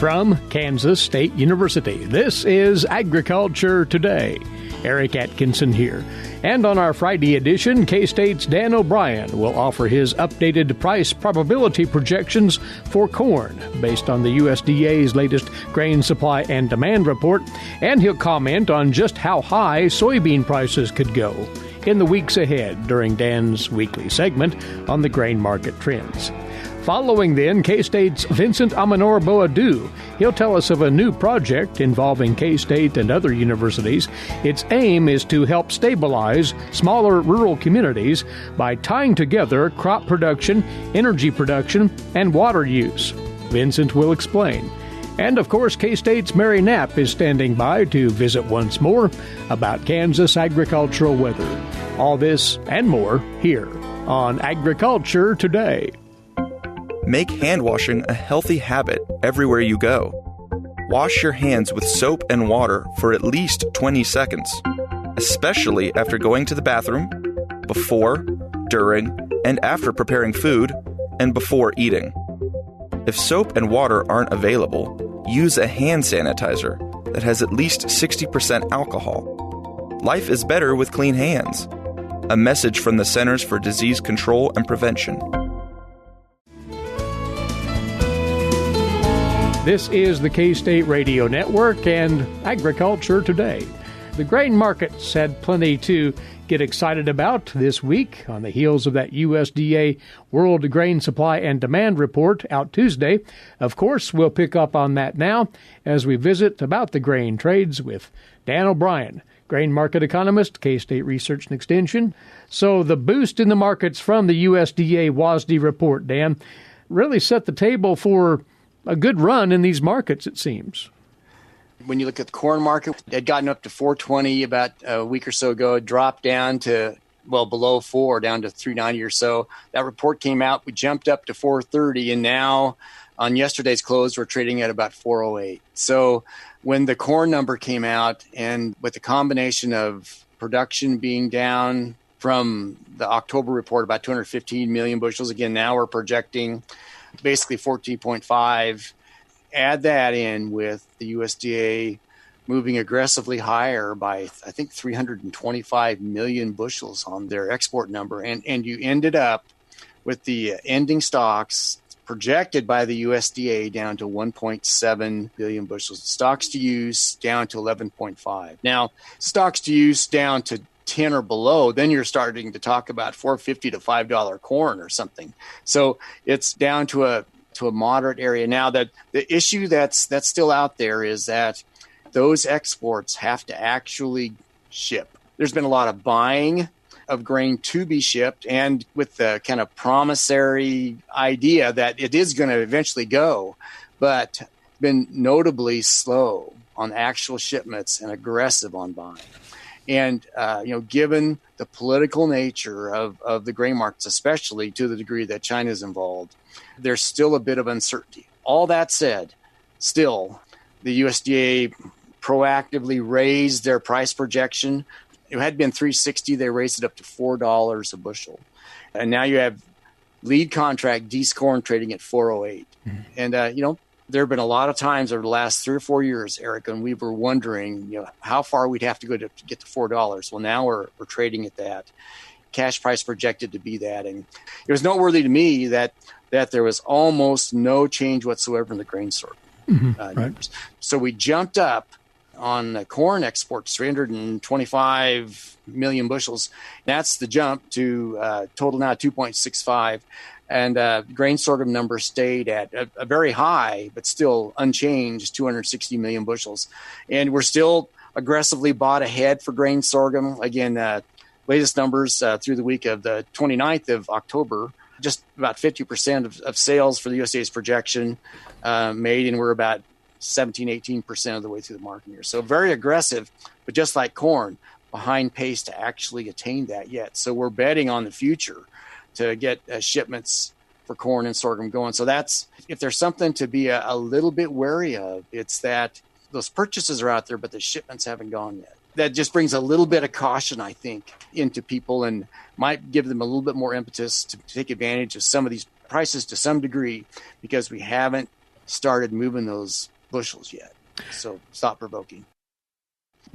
From Kansas State University, this is Agriculture Today. Eric Atkinson here. And on our Friday edition, K-State's Dan O'Brien will offer his updated price probability projections for corn based on the USDA's latest grain supply and demand report, and he'll comment on just how high soybean prices could go in the weeks ahead during Dan's weekly segment on the grain market trends. Following then, K-State's Vincent Amanor-Boadu. He'll tell us of a new project involving K-State and other universities. Its aim is to help stabilize smaller rural communities by tying together crop production, energy production, and water use. Vincent will explain. And, of course, K-State's Mary Knapp is standing by to visit once more about Kansas agricultural weather. All this and more here on Agriculture Today. Make hand washing a healthy habit everywhere you go. Wash your hands with soap and water for at least 20 seconds, especially after going to the bathroom, before, during, and after preparing food, and before eating. If soap and water aren't available, use a hand sanitizer that has at least 60% alcohol. Life is better with clean hands. A message from the Centers for Disease Control and Prevention. This is the K-State Radio Network and Agriculture Today. The grain markets had plenty to get excited about this week on the heels of that USDA World Grain Supply and Demand Report out Tuesday. Of course, we'll pick up on that now as we visit about the grain trades with Dan O'Brien, grain market economist, K-State Research and Extension. So the boost in the markets from the USDA WASDE report, Dan, really set the table for a good run in these markets, it seems. When you look at the corn market, it had gotten up to 420 about a week or so ago. It dropped down to, below 4, down to 390 or so. That report came out. We jumped up to 430, and now on yesterday's close, we're trading at about 408. So when the corn number came out, and with the combination of production being down from the October report, about 215 million bushels, again, now we're projecting basically 14.5. Add that in with the USDA moving aggressively higher by, I think, 325 million bushels on their export number. And you ended up with the ending stocks projected by the USDA down to 1.7 billion bushels. Stocks to use down to 11.5. Now, stocks to use down to 10 or below, then you're starting to talk about $4.50 to $5 corn or something. So it's down to a moderate area. Now, that the issue that's still out there is that those exports have to actually ship. There's been a lot of buying of grain to be shipped, and with the kind of promissory idea that it is going to eventually go, but been notably slow on actual shipments and aggressive on buying. And, given the political nature of the grain markets, especially to the degree that China is involved, there's still a bit of uncertainty. All that said, still, the USDA proactively raised their price projection. It had been $3.60. They raised it up to $4 a bushel. And now you have lead contract D's corn trading at $4.08. Mm-hmm. And, there have been a lot of times over the last 3 or 4 years, Eric, and we were wondering, how far we'd have to go to get to $4. Well, now we're trading at that. Cash price projected to be that. And it was noteworthy to me that there was almost no change whatsoever in the grain sorghum numbers. Right. So we jumped up on the corn exports, 325 million bushels. That's the jump to total now 2.65. And grain sorghum number stayed at a very high, but still unchanged, 260 million bushels. And we're still aggressively bought ahead for grain sorghum. Again, latest numbers through the week of the 29th of October, just about 50% of sales for the USDA's projection made, and we're about 17-18% of the way through the market year. So very aggressive, but just like corn, behind pace to actually attain that yet. So we're betting on the future to get shipments for corn and sorghum going. So that's, if there's something to be a little bit wary of, it's that those purchases are out there, but the shipments haven't gone yet. That just brings a little bit of caution, I think, into people and might give them a little bit more impetus to take advantage of some of these prices to some degree, because we haven't started moving those bushels yet. So stop provoking.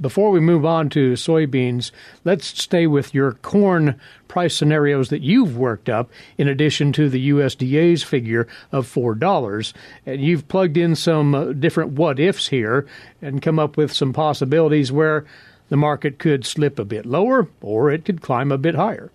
Before we move on to soybeans, let's stay with your corn price scenarios that you've worked up in addition to the USDA's figure of $4. And you've plugged in some different what-ifs here and come up with some possibilities where the market could slip a bit lower or it could climb a bit higher.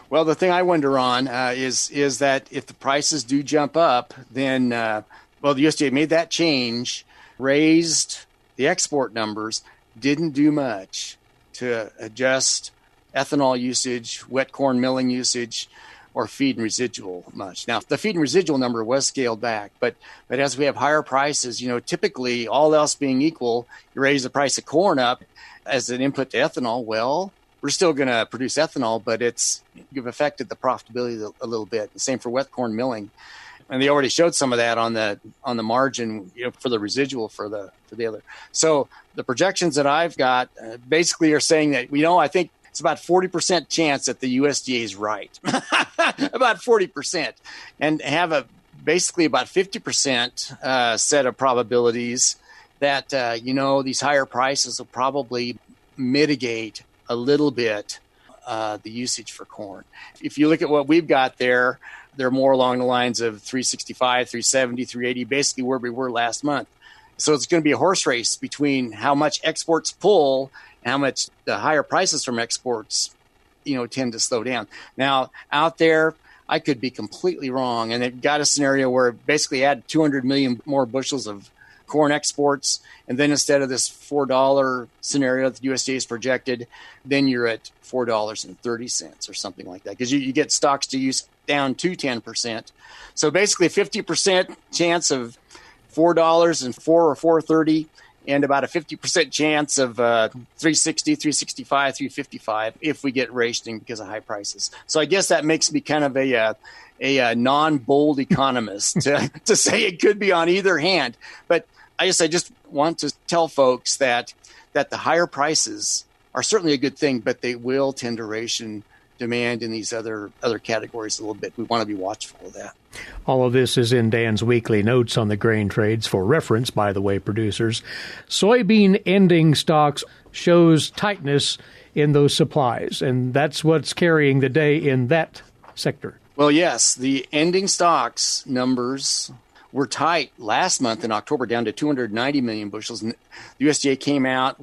Well, the thing I wonder on is that if the prices do jump up, then, the USDA made that change, raised the export numbers, didn't do much to adjust ethanol usage, wet corn milling usage, or feed and residual much. Now, the feed and residual number was scaled back, but as we have higher prices, typically all else being equal, you raise the price of corn up as an input to ethanol. Well, we're still going to produce ethanol, but you've affected the profitability a little bit. The same for wet corn milling. And they already showed some of that on the margin, for the residual for the other. So the projections that I've got basically are saying that I think it's about 40% chance that the USDA is right, about 40%, and have basically about 50% set of probabilities that these higher prices will probably mitigate a little bit the usage for corn. If you look at what we've got there, they're more along the lines of 365, 370, 380, basically where we were last month. So it's going to be a horse race between how much exports pull and how much the higher prices from exports, tend to slow down. Now, out there, I could be completely wrong. And they've got a scenario where basically add 200 million more bushels of corn exports. And then instead of this $4 scenario that the USDA has projected, then you're at $4.30 or something like that. Because you get stocks to use down to 10%. So basically 50% chance of $4 and $4 or $4.30, and about a 50% chance of 360, 365, 355 if we get rationing because of high prices. So I guess that makes me kind of a non-bold economist to say it could be on either hand. But I just want to tell folks that the higher prices are certainly a good thing, but they will tend to ration demand in these other categories a little bit. We want to be watchful of that. All of this is in Dan's weekly notes on the grain trades for reference, by the way, producers. Soybean ending stocks shows tightness in those supplies, and that's what's carrying the day in that sector. Well, yes, the ending stocks numbers were tight last month in October, down to 290 million bushels. And the USDA came out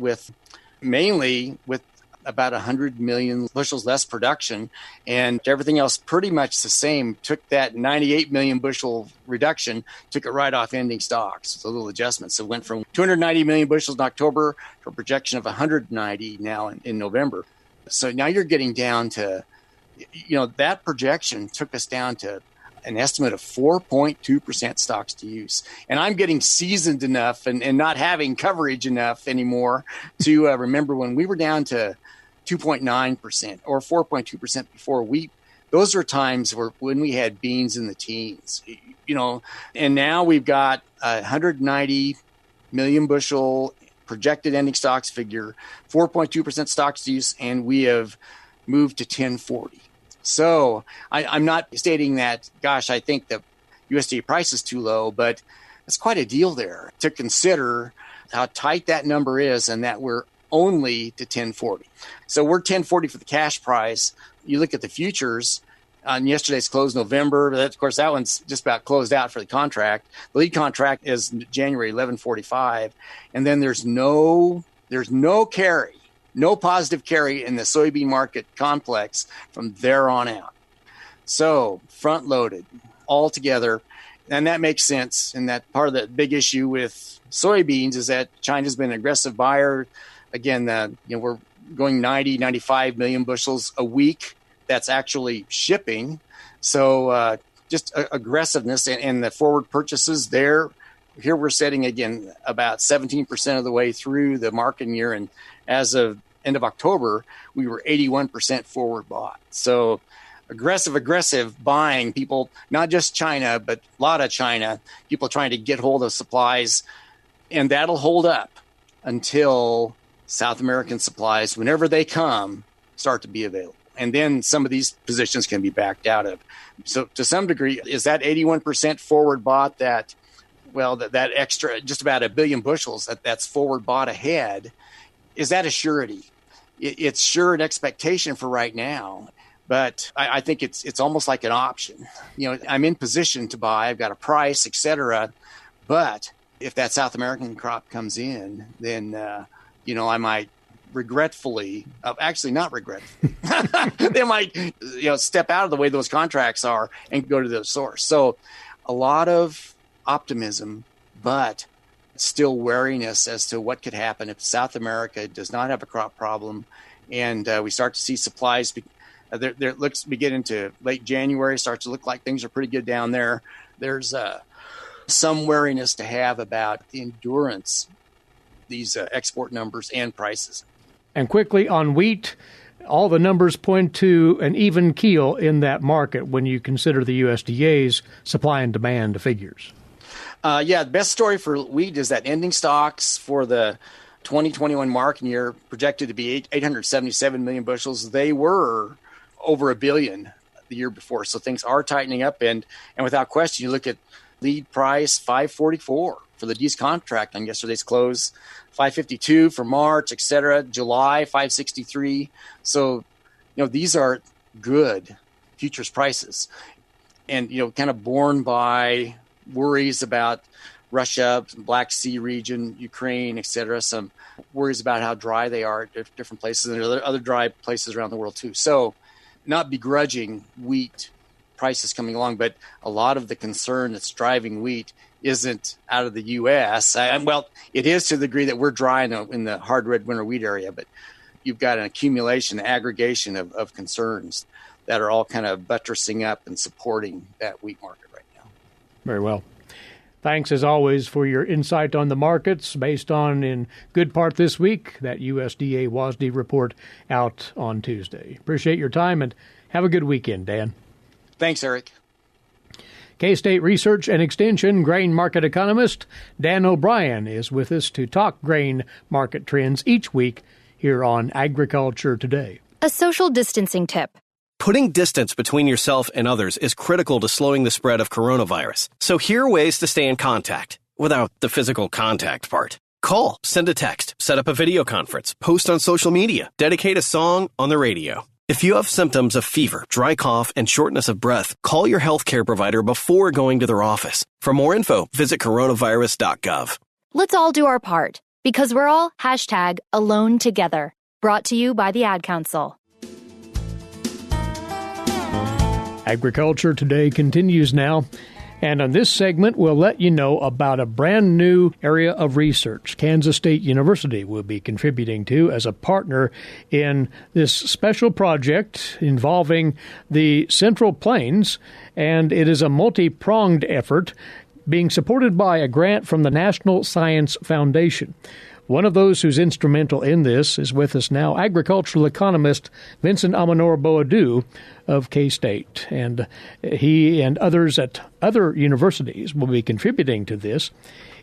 mainly with about 100 million bushels less production, and everything else pretty much the same. Took that 98 million bushel reduction, took it right off ending stocks. It's a little adjustment. So it went from 290 million bushels in October to a projection of 190 now in November. So now you're getting down to, that projection took us down to an estimate of 4.2% stocks to use. And I'm getting seasoned enough and not having coverage enough anymore to remember when we were down to 2.9% or 4.2% before. Those are times when we had beans in the teens, and now we've got 190 million bushel projected ending stocks figure, 4.2% stocks to use, and we have moved to 1040. So I'm not stating that, gosh, I think the USDA price is too low, but it's quite a deal there to consider how tight that number is and that we're only to 1040. So we're 1040 for the cash price. You look at the futures on yesterday's close, November. Of course, that one's just about closed out for the contract. The lead contract is January 1145. And then there's no carry. No positive carry in the soybean market complex from there on out. So front loaded altogether. And that makes sense. And that part of the big issue with soybeans is that China's been an aggressive buyer. Again, we're going 90, 95 million bushels a week. That's actually shipping. So just aggressiveness and the forward purchases there. Here we're sitting again about 17% of the way through the marketing year. And as of end of October, we were 81% forward bought. So aggressive buying, people, not just China, but a lot of China, people trying to get hold of supplies. And that'll hold up until South American supplies, whenever they come, start to be available. And then some of these positions can be backed out of. So to some degree, is that 81% forward bought that well, that extra, just about 1 billion bushels that's forward bought ahead, is that a surety? It's sure an expectation for right now, but I think it's almost like an option. I'm in position to buy, I've got a price, et cetera, but if that South American crop comes in, then, I might regretfully, actually not regretfully, they might, step out of the way those contracts are and go to the source. So a lot of optimism, but still wariness as to what could happen if South America does not have a crop problem and we start to see supplies. There looks to be getting into late January, starts to look like things are pretty good down there. There's some wariness to have about the endurance, these export numbers and prices. And quickly on wheat, all the numbers point to an even keel in that market when you consider the USDA's supply and demand figures. The best story for wheat is that ending stocks for the 2021 market year projected to be 877 million bushels. They were over 1 billion the year before, so things are tightening up. And without question, you look at lead price 544 for the D's contract on yesterday's close, 552 for March, et cetera. July 563. So, these are good futures prices, and kind of borne by worries about Russia, Black Sea region, Ukraine, et cetera. Some worries about how dry they are at different places, and there are other dry places around the world too. So, not begrudging wheat prices coming along, but a lot of the concern that's driving wheat isn't out of the U.S. Well, it is to the degree that we're dry in the hard red winter wheat area, but you've got an accumulation, aggregation of concerns that are all kind of buttressing up and supporting that wheat market right now. Very well. Thanks, as always, for your insight on the markets based on, in good part this week, that USDA WASDE report out on Tuesday. Appreciate your time, and have a good weekend, Dan. Thanks, Eric. K-State Research and Extension grain market economist Dan O'Brien is with us to talk grain market trends each week here on Agriculture Today. A social distancing tip. Putting distance between yourself and others is critical to slowing the spread of coronavirus. So here are ways to stay in contact without the physical contact part. Call, send a text, set up a video conference, post on social media, dedicate a song on the radio. If you have symptoms of fever, dry cough, and shortness of breath, call your healthcare provider before going to their office. For more info, visit coronavirus.gov. Let's all do our part, because we're all #AloneTogether. Brought to you by the Ad Council. Agriculture Today continues now. And on this segment, we'll let you know about a brand new area of research Kansas State University will be contributing to as a partner in this special project involving the Central Plains. And it is a multi-pronged effort being supported by a grant from the National Science Foundation. One of those who's instrumental in this is with us now, agricultural economist Vincent Amanor-Boadu of K-State. And he and others at other universities will be contributing to this.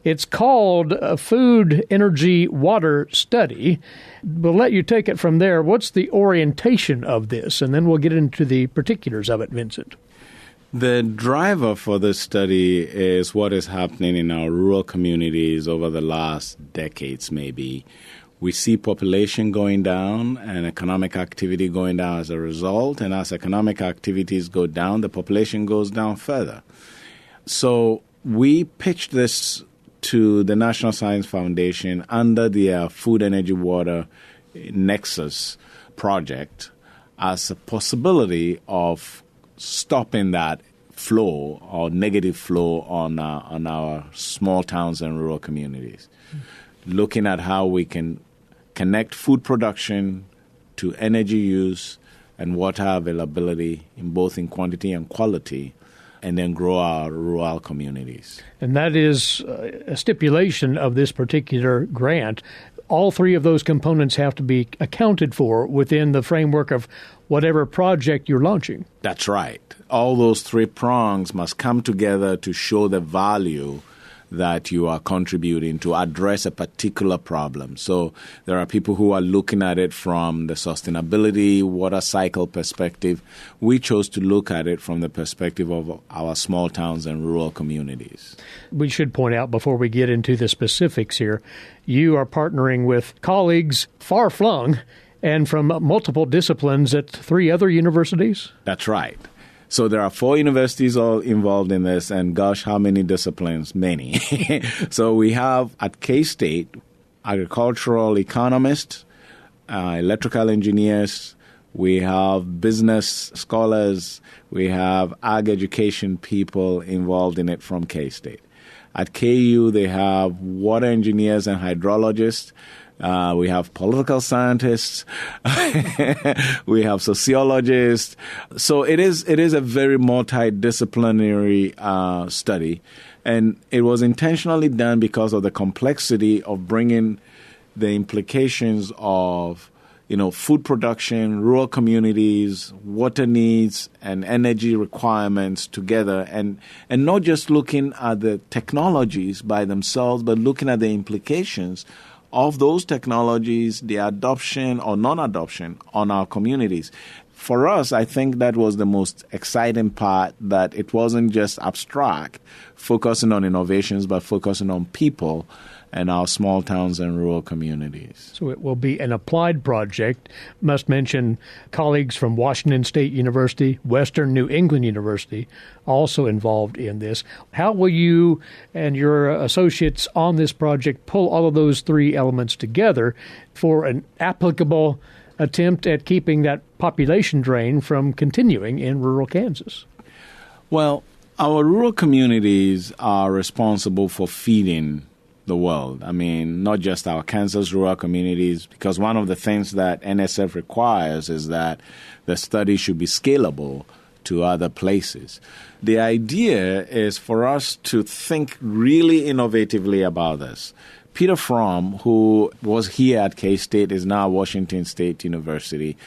It's called a Food, Energy, Water Study. We'll let you take it from there. What's the orientation of this? And then we'll get into the particulars of it, Vincent. The driver for this study is what is happening in our rural communities over the last decades, maybe. We see population going down and economic activity going down as a result. And as economic activities go down, the population goes down further. So we pitched this to the National Science Foundation under the Food, Energy, Water Nexus project as a possibility of stopping that flow or negative flow on our small towns and rural communities. Looking at how we can connect food production to energy use and water availability in both in quantity and quality, and then grow our rural communities. And that is a stipulation of this particular grant. All three of those components have to be accounted for within the framework of whatever project you're launching. That's right. All those three prongs must come together to show the value that you are contributing to address a particular problem. So there are people who are looking at it from the sustainability, water cycle perspective. We chose to look at it from the perspective of our small towns and rural communities. We should point out before we get into the specifics here, you are partnering with colleagues far-flung and from multiple disciplines at 3 other universities? That's right. So there are 4 universities all involved in this, and gosh, how many disciplines? Many. So we have at K-State, agricultural economists, electrical engineers, we have business scholars, we have ag education people involved in it from K-State. At KU, they have water engineers and hydrologists. We have political scientists. We have sociologists. So it is a very multidisciplinary study, and it was intentionally done because of the complexity of bringing the implications of food production, rural communities, water needs, and energy requirements together, and not just looking at the technologies by themselves, but looking at the implications of those technologies, the adoption or non-adoption on our communities. For us, I think that was the most exciting part, that it wasn't just abstract, focusing on innovations, but focusing on people and our small towns and rural communities. So it will be an applied project. Must mention colleagues from Washington State University, Western New England University, also involved in this. How will you and your associates on this project pull all of those 3 elements together for an applicable attempt at keeping that population drain from continuing in rural Kansas? Well, our rural communities are responsible for feeding the world. I mean, not just our Kansas rural communities, because one of the things that NSF requires is that the study should be scalable to other places. The idea is for us to think really innovatively about this. Peter Fromm, who was here at K-State, is now at Washington State University,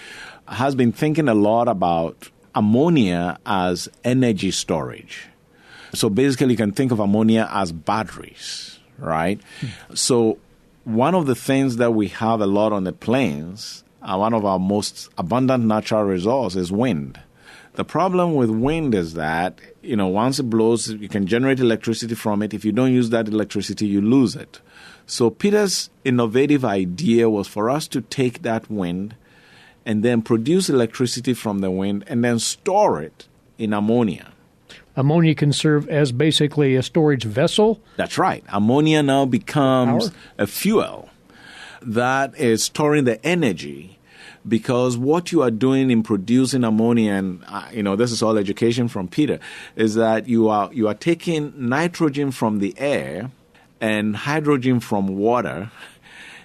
has been thinking a lot about ammonia as energy storage. So basically, you can think of ammonia as batteries. Right? So one of the things that we have a lot on the plains, one of our most abundant natural resources is wind. The problem with wind is that, once it blows, you can generate electricity from it. If you don't use that electricity, you lose it. So Peter's innovative idea was for us to take that wind and then produce electricity from the wind and then store it in ammonia. Ammonia can serve as basically a storage vessel? That's right. Ammonia now becomes a fuel that is storing the energy, because what you are doing in producing ammonia, and this is all education from Peter, is that you are taking nitrogen from the air and hydrogen from water,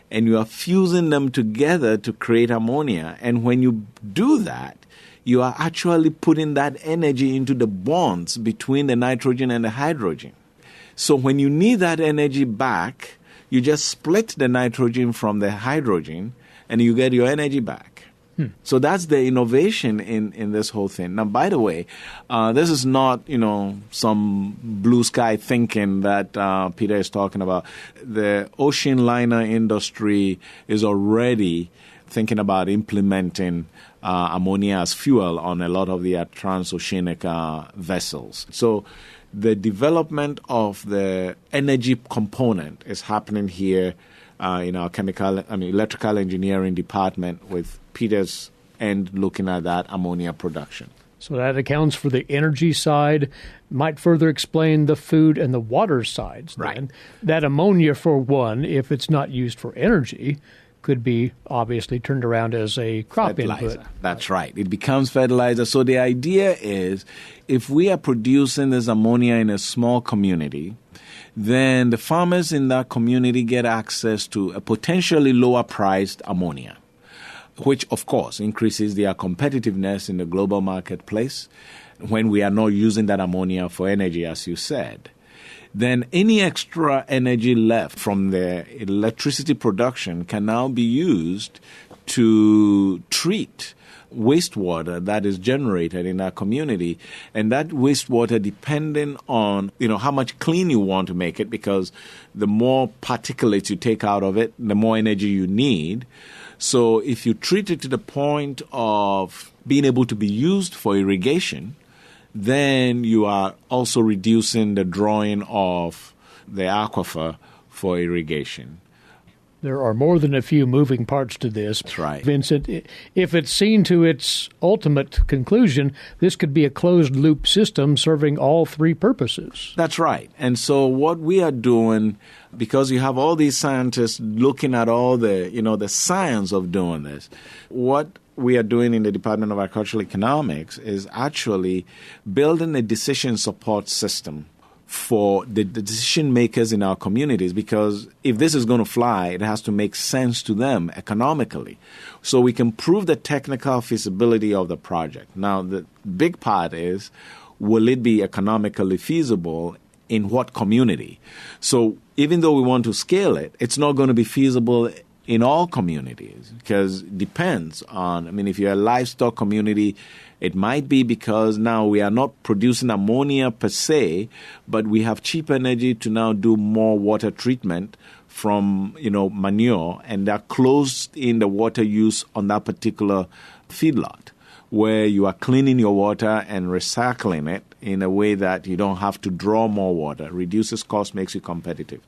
and you are fusing them together to create ammonia. And when you do that, you are actually putting that energy into the bonds between the nitrogen and the hydrogen. So when you need that energy back, you just split the nitrogen from the hydrogen and you get your energy back. So that's the innovation in this whole thing. Now, by the way, this is not, some blue sky thinking that Peter is talking about. The ocean liner industry is already thinking about implementing ammonia as fuel on a lot of the transoceanic vessels. So the development of the energy component is happening here in our electrical engineering department, with Peter's end looking at that ammonia production. So that accounts for the energy side, might further explain the food and the water sides. Then. Right. That ammonia, for one, if it's not used for energy, could be obviously turned around as a crop fertilizer. input. That's right. It becomes fertilizer. So the idea is, if we are producing this ammonia in a small community, then the farmers in that community get access to a potentially lower priced ammonia, which of course increases their competitiveness in the global marketplace when we are not using that ammonia for energy, as you said. Then any extra energy left from the electricity production can now be used to treat wastewater that is generated in that community. And that wastewater, depending on, how much clean you want to make it, because the more particulates you take out of it, the more energy you need. So if you treat it to the point of being able to be used for irrigation, then you are also reducing the drawing of the aquifer for irrigation. There are more than a few moving parts to this. That's right. Vincent, if it's seen to its ultimate conclusion, this could be a closed-loop system serving all three purposes. That's right. And so what we are doing, because you have all these scientists looking at all the, the science of doing this, what we are doing in the Department of Agricultural Economics is actually building a decision support system for the decision makers in our communities, because if this is going to fly, it has to make sense to them economically. So we can prove the technical feasibility of the project. Now, the big part is, will it be economically feasible in what community? So even though we want to scale it, it's not going to be feasible in all communities, because it depends on, if you're a livestock community, it might be because now we are not producing ammonia per se, but we have cheap energy to now do more water treatment from, manure, and that closed in the water use on that particular feedlot, where you are cleaning your water and recycling it in a way that you don't have to draw more water, reduces cost, makes you competitive.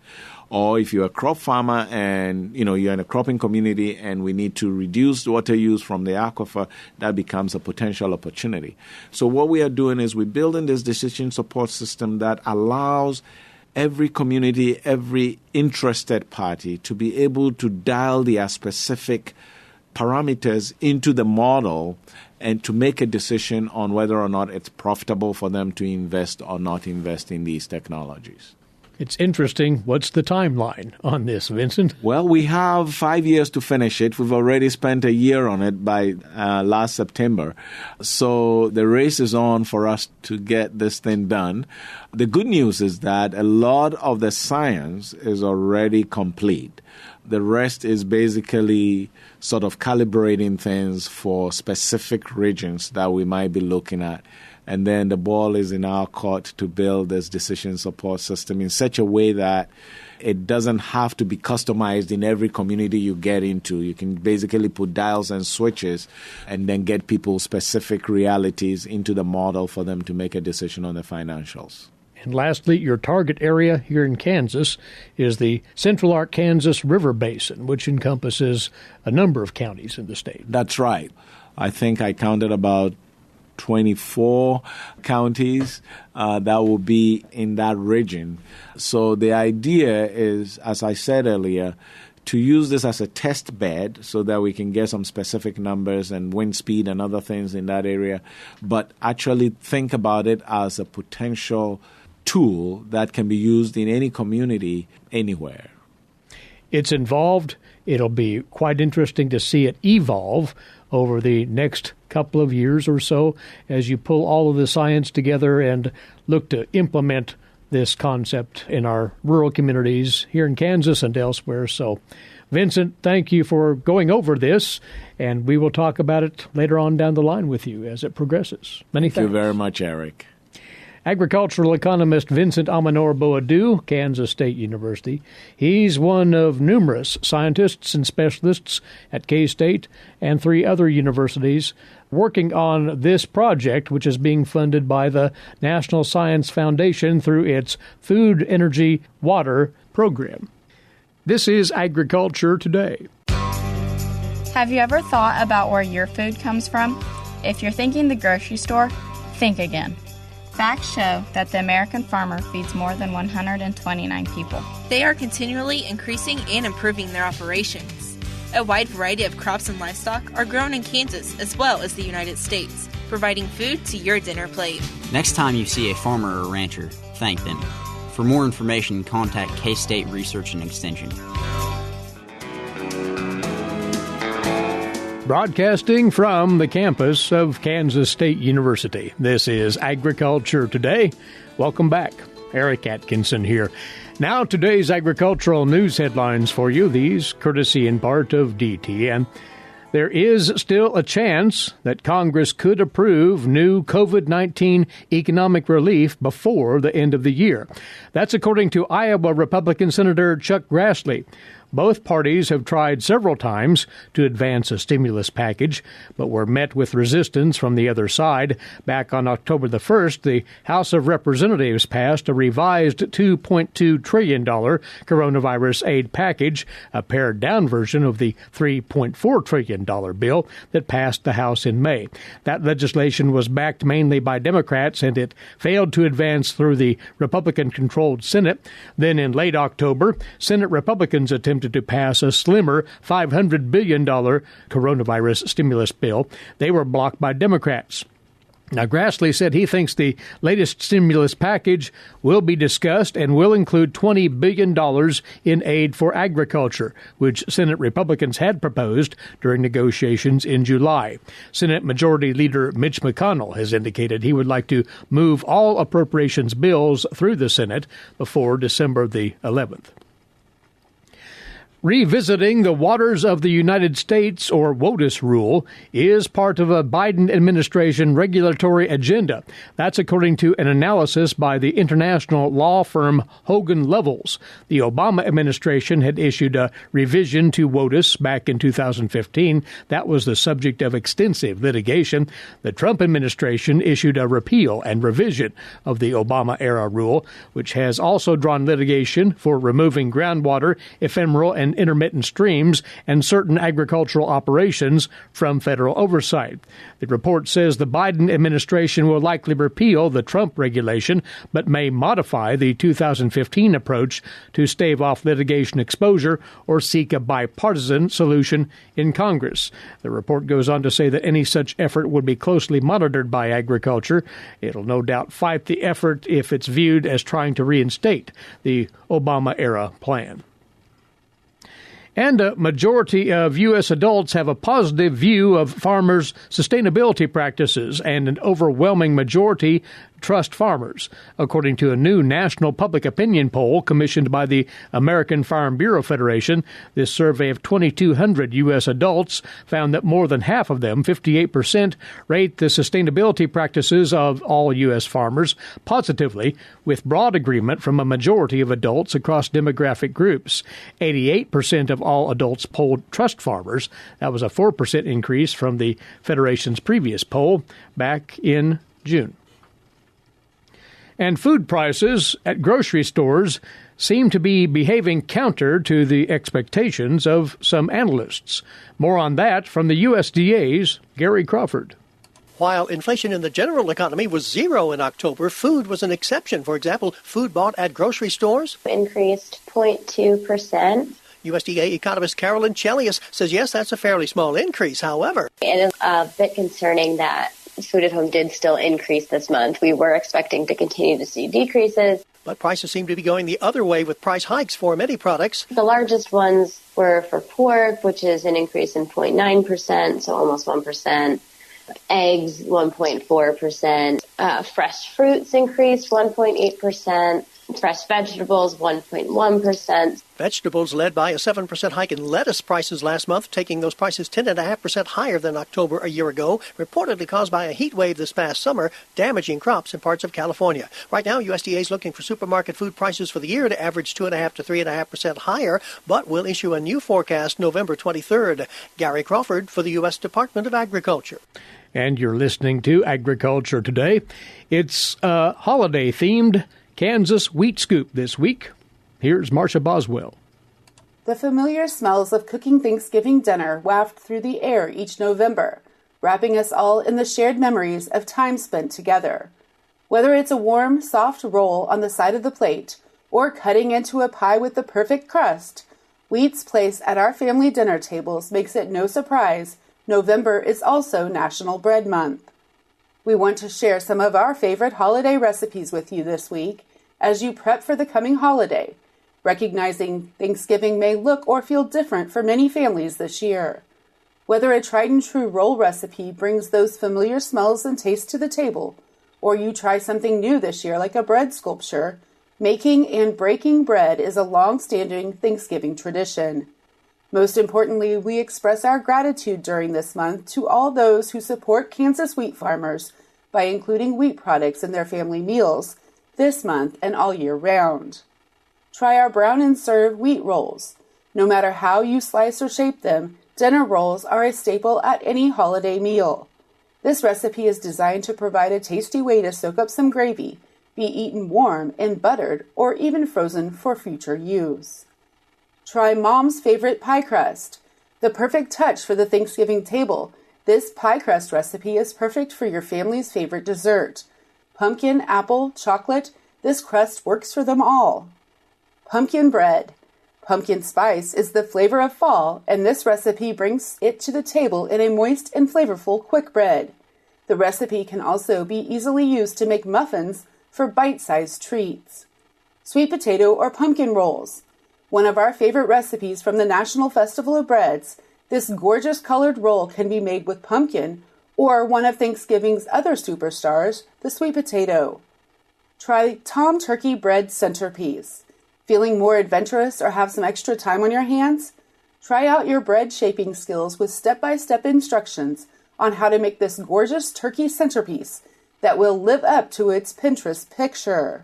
Or if you're a crop farmer and, you're in a cropping community and we need to reduce water use from the aquifer, that becomes a potential opportunity. So what we are doing is we're building this decision support system that allows every community, every interested party to be able to dial their specific parameters into the model and to make a decision on whether or not it's profitable for them to invest or not invest in these technologies. It's interesting. What's the timeline on this, Vincent? Well, we have 5 years to finish it. We've already spent a year on it by last September. So the race is on for us to get this thing done. The good news is that a lot of the science is already complete. The rest is basically sort of calibrating things for specific regions that we might be looking at. And then the ball is in our court to build this decision support system in such a way that it doesn't have to be customized in every community you get into. You can basically put dials and switches and then get people's specific realities into the model for them to make a decision on the financials. And lastly, your target area here in Kansas is the Central Arkansas River Basin, which encompasses a number of counties in the state. That's right. I think I counted about 24 counties that will be in that region. So the idea is, as I said earlier, to use this as a test bed so that we can get some specific numbers and wind speed and other things in that area, but actually think about it as a potential tool that can be used in any community anywhere. It's involved. It'll be quite interesting to see it evolve over the next couple of years or so as you pull all of the science together and look to implement this concept in our rural communities here in Kansas and elsewhere. So, Vincent, thank you for going over this, and we will talk about it later on down the line with you as it progresses. Many thanks. Thank you very much, Eric. Agricultural economist Vincent Amanor-Boadu, Kansas State University. He's one of numerous scientists and specialists at K-State and 3 other universities working on this project, which is being funded by the National Science Foundation through its Food, Energy, Water program. This is Agriculture Today. Have you ever thought about where your food comes from? If you're thinking the grocery store, think again. Facts show that the American farmer feeds more than 129 people. They are continually increasing and improving their operations. A wide variety of crops and livestock are grown in Kansas as well as the United States, providing food to your dinner plate. Next time you see a farmer or rancher, thank them. For more information, contact K-State Research and Extension. Broadcasting from the campus of Kansas State University, this is Agriculture Today. Welcome back. Eric Atkinson here. Now, today's agricultural news headlines for you, these courtesy in part of DTN. There is still a chance that Congress could approve new COVID-19 economic relief before the end of the year. That's according to Iowa Republican Senator Chuck Grassley. Both parties have tried several times to advance a stimulus package, but were met with resistance from the other side. Back on October the 1st, the House of Representatives passed a revised $2.2 trillion coronavirus aid package, a pared-down version of the $3.4 trillion bill that passed the House in May. That legislation was backed mainly by Democrats, and it failed to advance through the Republican-controlled Senate. Then in late October, Senate Republicans attempted to pass a slimmer $500 billion coronavirus stimulus bill. They were blocked by Democrats. Now, Grassley said he thinks the latest stimulus package will be discussed and will include $20 billion in aid for agriculture, which Senate Republicans had proposed during negotiations in July. Senate Majority Leader Mitch McConnell has indicated he would like to move all appropriations bills through the Senate before December the 11th. Revisiting the waters of the United States, or WOTUS rule, is part of a Biden administration regulatory agenda. That's according to an analysis by the international law firm Hogan Lovells. The Obama administration had issued a revision to WOTUS back in 2015. That was the subject of extensive litigation. The Trump administration issued a repeal and revision of the Obama-era rule, which has also drawn litigation for removing groundwater, ephemeral and intermittent streams, and certain agricultural operations from federal oversight. The report says the Biden administration will likely repeal the Trump regulation, but may modify the 2015 approach to stave off litigation exposure or seek a bipartisan solution in Congress. The report goes on to say that any such effort would be closely monitored by agriculture. It'll no doubt fight the effort if it's viewed as trying to reinstate the Obama-era plan. And a majority of U.S. adults have a positive view of farmers' sustainability practices, and an overwhelming majority trust farmers. According to a new national public opinion poll commissioned by the American Farm Bureau Federation, this survey of 2,200 U.S. adults found that more than half of them, 58%, rate the sustainability practices of all U.S. farmers positively, with broad agreement from a majority of adults across demographic groups. 88% of all adults polled trust farmers. That was a 4% increase from the Federation's previous poll back in June. And food prices at grocery stores seem to be behaving counter to the expectations of some analysts. More on that from the USDA's Gary Crawford. While inflation in the general economy was zero in October, food was an exception. For example, food bought at grocery stores increased 0.2%. USDA economist Carolyn Chelius says, yes, that's a fairly small increase. However, it is a bit concerning that food at home did still increase this month. We were expecting to continue to see decreases. But prices seem to be going the other way with price hikes for many products. The largest ones were for pork, which is an increase in 0.9%, so almost 1%. Eggs, 1.4%. Fresh fruits increased 1.8%. Fresh vegetables, 1.1%. Vegetables led by a 7% hike in lettuce prices last month, taking those prices 10.5% higher than October a year ago, reportedly caused by a heat wave this past summer, damaging crops in parts of California. Right now, USDA is looking for supermarket food prices for the year to average 2.5% to 3.5% higher, but will issue a new forecast November 23rd. Gary Crawford for the U.S. Department of Agriculture. And you're listening to Agriculture Today. It's holiday-themed Kansas Wheat Scoop this week. Here's Marcia Boswell. The familiar smells of cooking Thanksgiving dinner waft through the air each November, wrapping us all in the shared memories of time spent together. Whether it's a warm, soft roll on the side of the plate or cutting into a pie with the perfect crust, wheat's place at our family dinner tables makes it no surprise November is also National Bread Month. We want to share some of our favorite holiday recipes with you this week as you prep for the coming holiday, recognizing Thanksgiving may look or feel different for many families this year. Whether a tried-and-true roll recipe brings those familiar smells and tastes to the table, or you try something new this year like a bread sculpture, making and breaking bread is a long-standing Thanksgiving tradition. Most importantly, we express our gratitude during this month to all those who support Kansas wheat farmers by including wheat products in their family meals this month and all year round. Try our brown and serve wheat rolls. No matter how you slice or shape them, dinner rolls are a staple at any holiday meal. This recipe is designed to provide a tasty way to soak up some gravy, be eaten warm and buttered, or even frozen for future use. Try Mom's favorite pie crust. The perfect touch for the Thanksgiving table, this pie crust recipe is perfect for your family's favorite dessert. Pumpkin, apple, chocolate, this crust works for them all. Pumpkin bread. Pumpkin spice is the flavor of fall, and this recipe brings it to the table in a moist and flavorful quick bread. The recipe can also be easily used to make muffins for bite-sized treats. Sweet potato or pumpkin rolls. One of our favorite recipes from the National Festival of Breads, this gorgeous colored roll can be made with pumpkin or one of Thanksgiving's other superstars, the sweet potato. Try Tom Turkey bread centerpiece. Feeling more adventurous or have some extra time on your hands? Try out your bread shaping skills with step-by-step instructions on how to make this gorgeous turkey centerpiece that will live up to its Pinterest picture.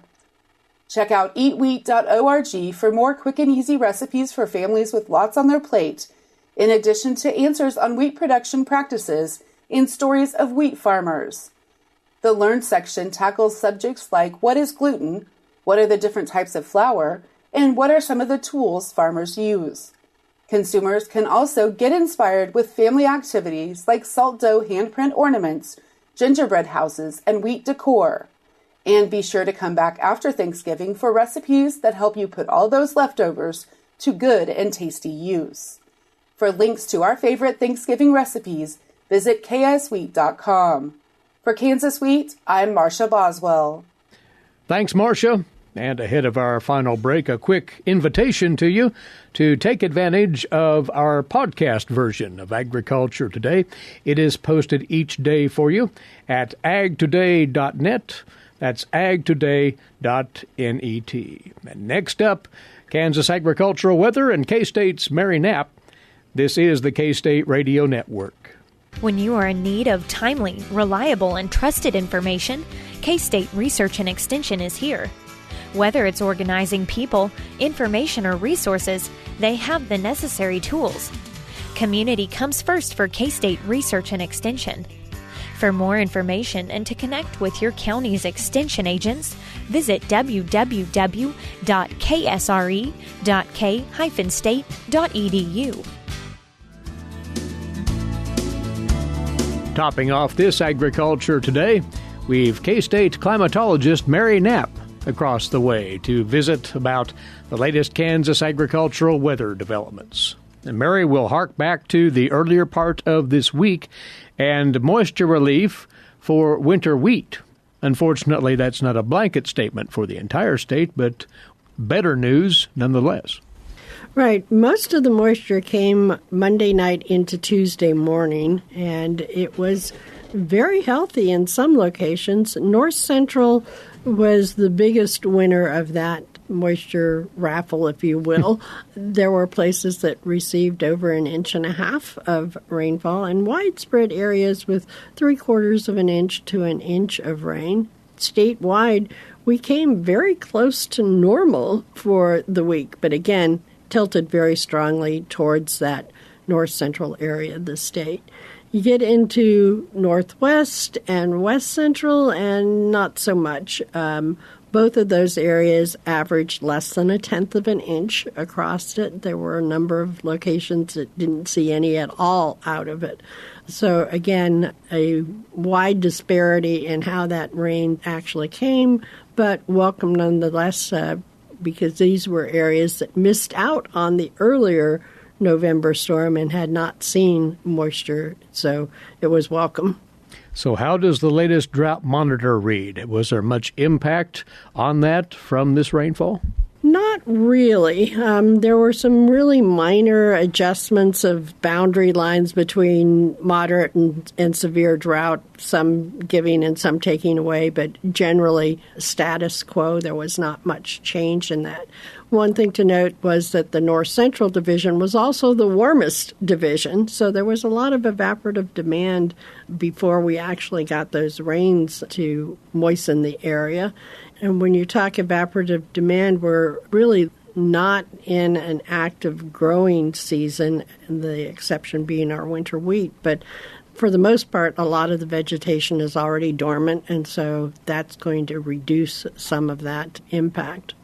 Check out eatwheat.org for more quick and easy recipes for families with lots on their plate, in addition to answers on wheat production practices and stories of wheat farmers. The Learn section tackles subjects like what is gluten, what are the different types of flour, and what are some of the tools farmers use. Consumers can also get inspired with family activities like salt dough handprint ornaments, gingerbread houses, and wheat decor. And be sure to come back after Thanksgiving for recipes that help you put all those leftovers to good and tasty use. For links to our favorite Thanksgiving recipes, visit kswheat.com. For Kansas Wheat, I'm Marcia Boswell. Thanks, Marcia. And ahead of our final break, a quick invitation to you to take advantage of our podcast version of Agriculture Today. It is posted each day for you at agtoday.net. That's agtoday.net. And next up, Kansas agricultural weather and K-State's Mary Knapp. This is the K-State Radio Network. When you are in need of timely, reliable, and trusted information, K-State Research and Extension is here. Whether it's organizing people, information, or resources, they have the necessary tools. Community comes first for K-State Research and Extension. For more information and to connect with your county's extension agents, visit www.ksre.k-state.edu. Topping off this Agriculture Today, we've K-State climatologist Mary Knapp across the way to visit about the latest Kansas agricultural weather developments. And Mary will hark back to the earlier part of this week and moisture relief for winter wheat. Unfortunately, that's not a blanket statement for the entire state, but better news nonetheless. Right. Most of the moisture came Monday night into Tuesday morning, and it was very healthy in some locations. North Central was the biggest winner of that moisture raffle, if you will. There were places that received over 1.5 inches of rainfall and widespread areas with 3/4 of an inch to an inch of rain. Statewide, we came very close to normal for the week, but again, tilted very strongly towards that north central area of the state. You get into northwest and west central, and not so much. Both of those areas averaged less than 1/10 of an inch across it. There were a number of locations that didn't see any at all out of it. So again, a wide disparity in how that rain actually came, but welcome nonetheless, because these were areas that missed out on the earlier November storm and had not seen moisture, so it was welcome. So how does the latest drought monitor read? Was there much impact on that from this rainfall? Not really. There were some really minor adjustments of boundary lines between moderate and severe drought, some giving and some taking away, but generally status quo. There was not much change in that. One thing to note was that the North Central Division was also the warmest division, so there was a lot of evaporative demand before we actually got those rains to moisten the area. And when you talk evaporative demand, we're really not in an active growing season, the exception being our winter wheat. But for the most part, a lot of the vegetation is already dormant, and so that's going to reduce some of that impact.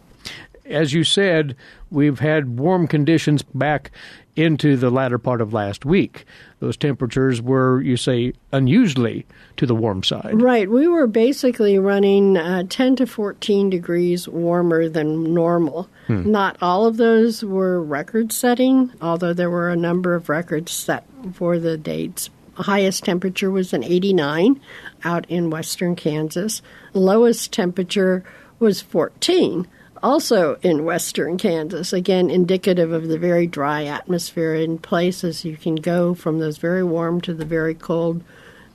As you said, we've had warm conditions back into the latter part of last week. Those temperatures were, you say, unusually to the warm side. Right. We were basically running 10 to 14 degrees warmer than normal. Not all of those were record-setting, although there were a number of records set for the dates. Highest temperature was an 89 out in western Kansas. Lowest temperature was 14. Also in western Kansas, again, indicative of the very dry atmosphere in places. You can go from those very warm to the very cold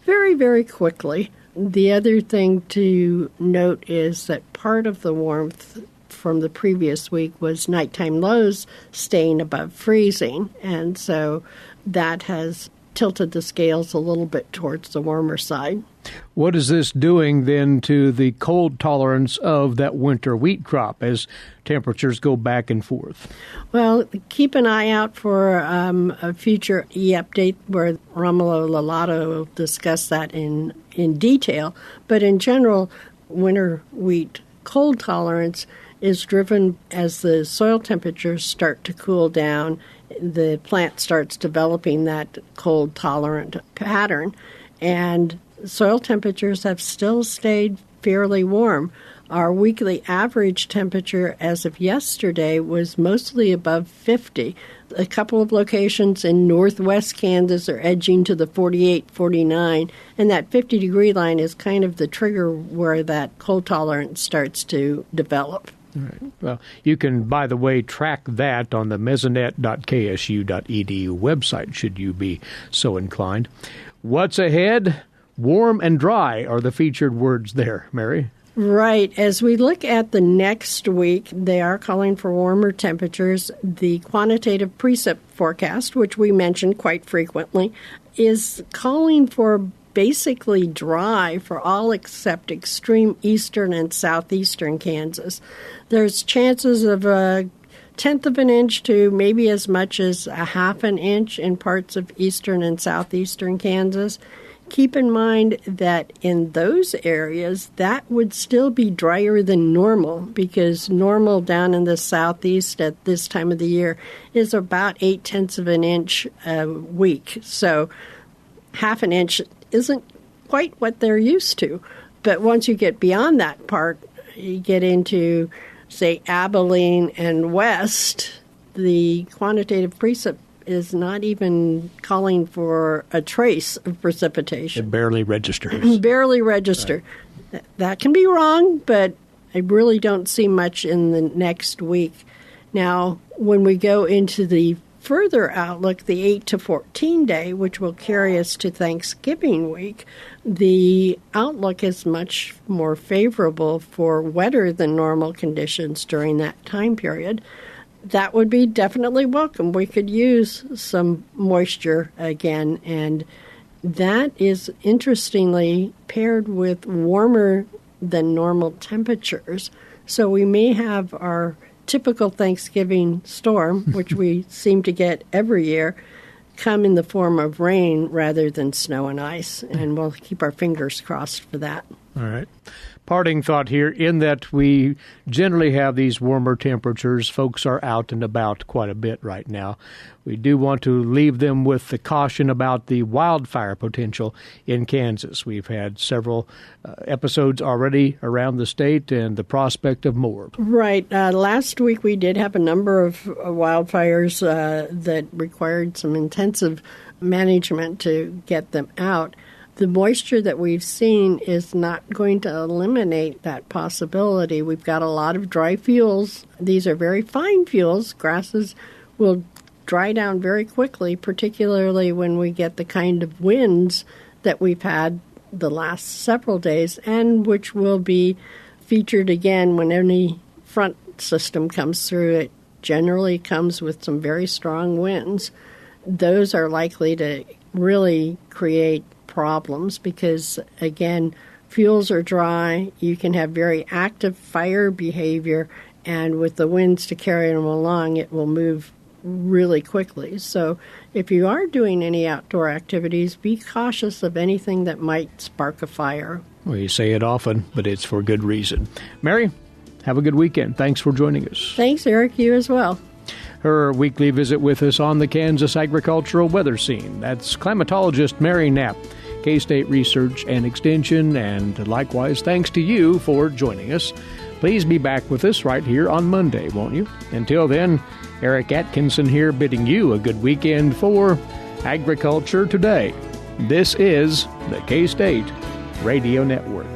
very, very quickly. The other thing to note is that part of the warmth from the previous week was nighttime lows staying above freezing, and so that has tilted the scales a little bit towards the warmer side. What is this doing then to the cold tolerance of that winter wheat crop as temperatures go back and forth? Well, keep an eye out for a future e-update where Romulo Lalato will discuss that in detail. But in general, winter wheat cold tolerance is driven as the soil temperatures start to cool down. The plant starts developing that cold-tolerant pattern, and soil temperatures have still stayed fairly warm. Our weekly average temperature as of yesterday was mostly above 50. A couple of locations in northwest Kansas are edging to the 48, 49, and that 50-degree line is kind of the trigger where that cold tolerance starts to develop. Right. Well, you can, by the way, track that on the mesonet.ksu.edu website, should you be so inclined. What's ahead? Warm and dry are the featured words there, Mary. Right. As we look at the next week, they are calling for warmer temperatures. The quantitative precip forecast, which we mention quite frequently, is calling for basically dry for all except extreme eastern and southeastern Kansas. There's chances of a tenth of an inch to maybe as much as a half an inch in parts of eastern and southeastern Kansas. Keep in mind that in those areas, that would still be drier than normal, because normal down in the southeast at this time of the year is about 0.8 of an inch a week. So half an inch isn't quite what they're used to. But once you get beyond that part, you get into, say, Abilene and west, the quantitative precip is not even calling for a trace of precipitation. It barely registers. Barely register. Right. That can be wrong, but I really don't see much in the next week. Now, when we go into the further outlook, the 8 to 14 day, which will carry us to Thanksgiving week, the outlook is much more favorable for wetter than normal conditions during that time period. That would be definitely welcome. We could use some moisture again, and that is interestingly paired with warmer than normal temperatures. So we may have our typical Thanksgiving storm, which we seem to get every year, come in the form of rain rather than snow and ice, and we'll keep our fingers crossed for that. All right. Parting thought here, in that we generally have these warmer temperatures. Folks are out and about quite a bit right now. We do want to leave them with the caution about the wildfire potential in Kansas. We've had several episodes already around the state and the prospect of more. Right. Last week we did have a number of wildfires that required some intensive management to get them out. the moisture that we've seen is not going to eliminate that possibility. We've got a lot of dry fuels. These are very fine fuels. Grasses will dry down very quickly, particularly when we get the kind of winds that we've had the last several days, and which will be featured again when any front system comes through. It generally comes with some very strong winds. Those are likely to really create problems because, again, fuels are dry. You can have very active fire behavior, and with the winds to carry them along, it will move really quickly. So if you are doing any outdoor activities, be cautious of anything that might spark a fire. Well, you say it often, but it's for good reason. Mary, have a good weekend. Thanks for joining us. Thanks, Eric. You as well. Her weekly visit with us on the Kansas agricultural weather scene. That's climatologist Mary Knapp, K-State Research and Extension, and likewise thanks to you for joining us. Please be back with us right here on Monday, won't you? Until then, Eric Atkinson here bidding you a good weekend for Agriculture Today. This is the K-State Radio Network.